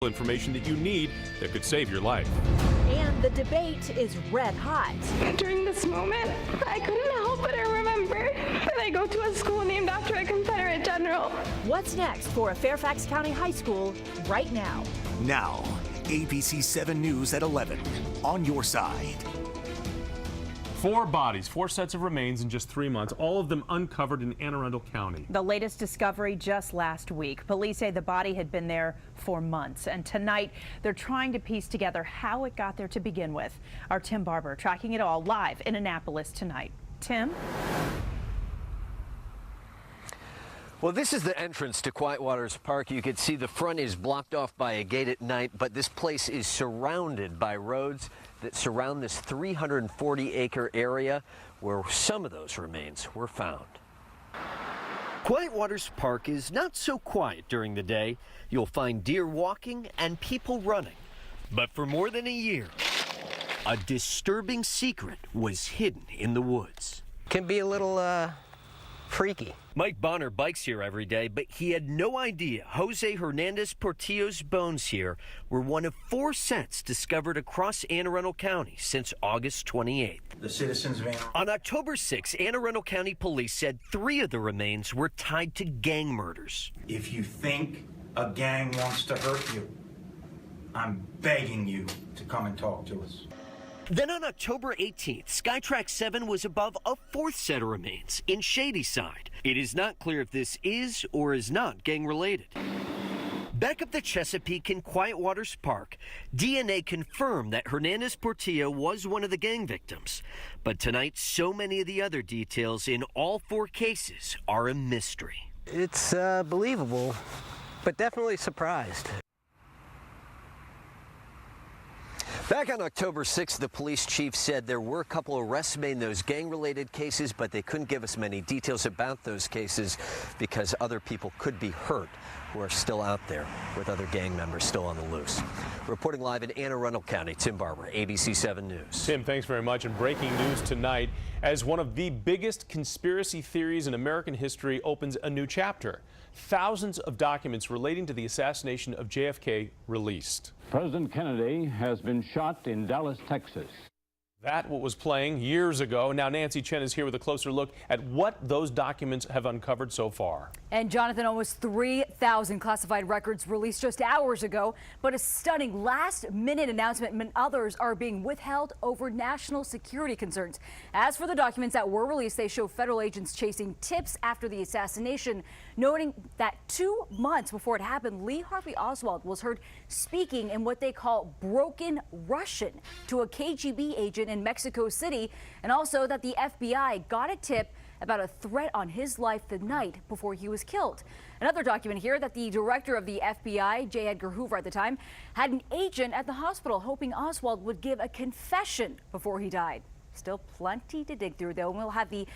Information that you need that could save your life. And the debate is red hot. During this moment, I couldn't help but remember that I go to a school named after a Confederate general. What's next for a Fairfax County high school right now? Now, ABC 7 News at 11 on your side. 4 bodies, 4 sets of remains in just 3 months, all of them uncovered in Anne Arundel County. The latest discovery just last week. Police say the body had been there for months, and tonight they're trying to piece together how it got there to begin with. Our Tim Barber tracking it all live in Annapolis tonight. Tim? Well, this is the entrance to Quiet Waters Park. You can see the front is blocked off by a gate at night, but this place is surrounded by roads that surround this 340-acre area where some of those remains were found. Quiet Waters Park is not so quiet during the day. You'll find deer walking and people running. But for more than a year, a disturbing secret was hidden in the woods. Can be a little freaky. Mike Bonner bikes here every day, but he had no idea Jose Hernandez Portillo's bones here were one of 4 sets discovered across Anne Arundel County since August 28th. The citizens van. On October 6th, Anne Arundel County Police said 3 of the remains were tied to gang murders. If you think a gang wants to hurt you, I'm begging you to come and talk to us. Then on October 18th, Skytrack 7 was above a 4th set of remains in Shadyside. It is not clear if this is or is not gang-related. Back up the Chesapeake in Quiet Waters Park, DNA confirmed that Hernandez Portillo was one of the gang victims. But tonight, so many of the other details in all 4 cases are a mystery. It's believable, but definitely surprised. Back on October 6th, the police chief said there were a couple of arrests made in those gang-related cases, but they couldn't give us many details about those cases because other people could be hurt who are still out there with other gang members still on the loose. Reporting live in Anne Arundel County, Tim Barber, ABC 7 News. Tim, thanks very much. And breaking news tonight, as one of the biggest conspiracy theories in American history opens a new chapter. Thousands of documents relating to the assassination of JFK released. President Kennedy has been shot in Dallas, Texas. That what was playing years ago. Now Nancy Chen is here with a closer look at what those documents have uncovered so far. And Jonathan, almost 3,000 classified records released just hours ago, but a stunning last-minute announcement meant others are being withheld over national security concerns. As for the documents that were released, they show federal agents chasing tips after the assassination, noting that 2 months before it happened, Lee Harvey Oswald was heard speaking in what they call broken Russian to a KGB agent in Mexico City, and also that the FBI got a tip about a threat on his life the night before he was killed. Another document here that the director of the FBI, J. Edgar Hoover at the time, had an agent at the hospital hoping Oswald would give a confession before he died. Still plenty to dig through, though, and we'll have the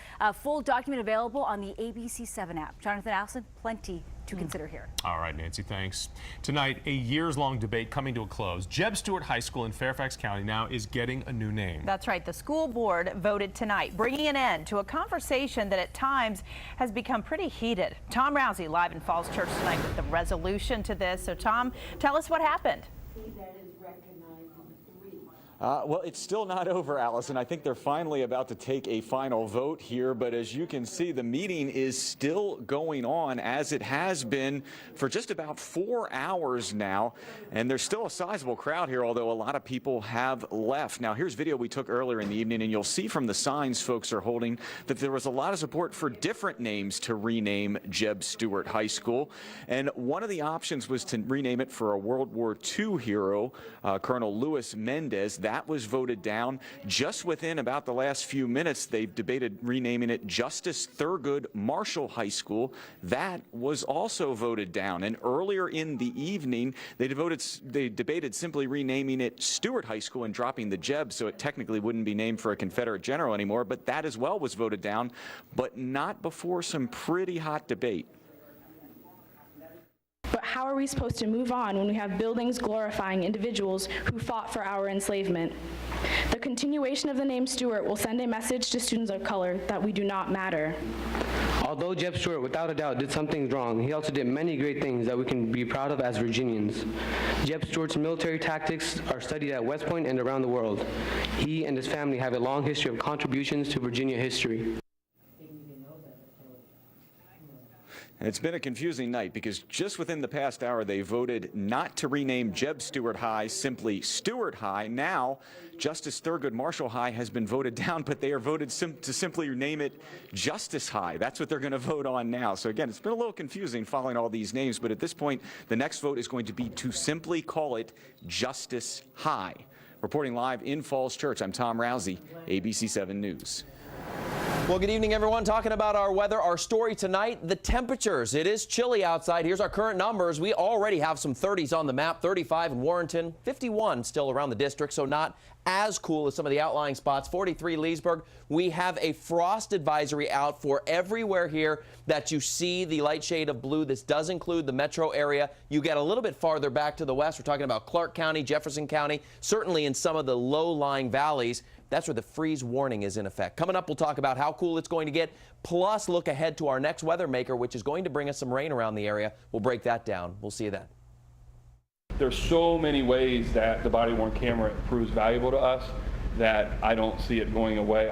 full document available on the ABC 7 app. Jonathan Allison, plenty to consider here. All right, Nancy, thanks. Tonight, a years-long debate coming to a close. Jeb Stuart High School in Fairfax County now is getting a new name. That's right. The school board voted tonight, bringing an end to a conversation that at times has become pretty heated. Tom Rousey live in Falls Church tonight with the resolution to this. So, Tom, tell us what happened. Well, it's still not over, Allison. I think they're finally about to take a final vote here, but as you can see, the meeting is still going on as it has been for just about 4 hours now, and there's still a sizable crowd here, although a lot of people have left. Now, here's video we took earlier in the evening, and you'll see from the signs folks are holding that there was a lot of support for different names to rename Jeb Stuart High School, and one of the options was to rename it for a World War II hero, Colonel Louis Mendez. That was voted down. Just within about the last few minutes, they debated renaming it Justice Thurgood Marshall High School. That was also voted down. And earlier in the evening, they debated simply renaming it Stewart High School and dropping the Jeb, so it technically wouldn't be named for a Confederate general anymore. But that as well was voted down, but not before some pretty hot debate. But how are we supposed to move on when we have buildings glorifying individuals who fought for our enslavement? The continuation of the name Stewart will send a message to students of color that we do not matter. Although Jeb Stuart, without a doubt, did some things wrong, he also did many great things that we can be proud of as Virginians. Jeb Stuart's military tactics are studied at West Point and around the world. He and his family have a long history of contributions to Virginia history. And it's been a confusing night because just within the past hour, they voted not to rename Jeb Stuart High simply Stuart High. Now, Justice Thurgood Marshall High has been voted down, but they are voted to simply rename it Justice High. That's what they're going to vote on now. So again, it's been a little confusing following all these names, but at this point, the next vote is going to be to simply call it Justice High. Reporting live in Falls Church, I'm Tom Rousey, ABC 7 News. Well, good evening, everyone. Talking about our weather, our story tonight, the temperatures. It is chilly outside. Here's our current numbers. We already have some 30s on the map, 35 in Warrenton, 51 still around the district, so not as cool as some of the outlying spots. 43 Leesburg. We have a frost advisory out for everywhere here that you see the light shade of blue. This does include the metro area. You get a little bit farther back to the west. We're talking about Clark County, Jefferson County, certainly in some of the low-lying valleys. That's where the freeze warning is in effect. Coming up, we'll talk about how cool it's going to get, plus look ahead to our next weather maker, which is going to bring us some rain around the area. We'll break that down. We'll see you then. There's so many ways that the body-worn camera proves valuable to us that I don't see it going away.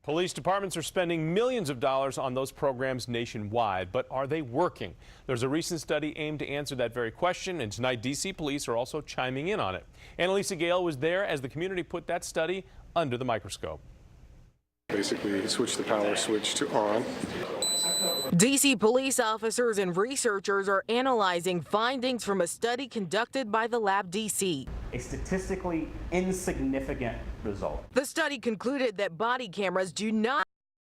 Police departments are spending millions of dollars on those programs nationwide, but are they working? There's a recent study aimed to answer that very question, and tonight D.C. police are also chiming in on it. Annalisa Gale was there as the community put that study under the microscope. Basically, switch the power switch to on. D.C. police officers and researchers are analyzing findings from a study conducted by the Lab D.C. A statistically insignificant result. The study concluded that body cameras do not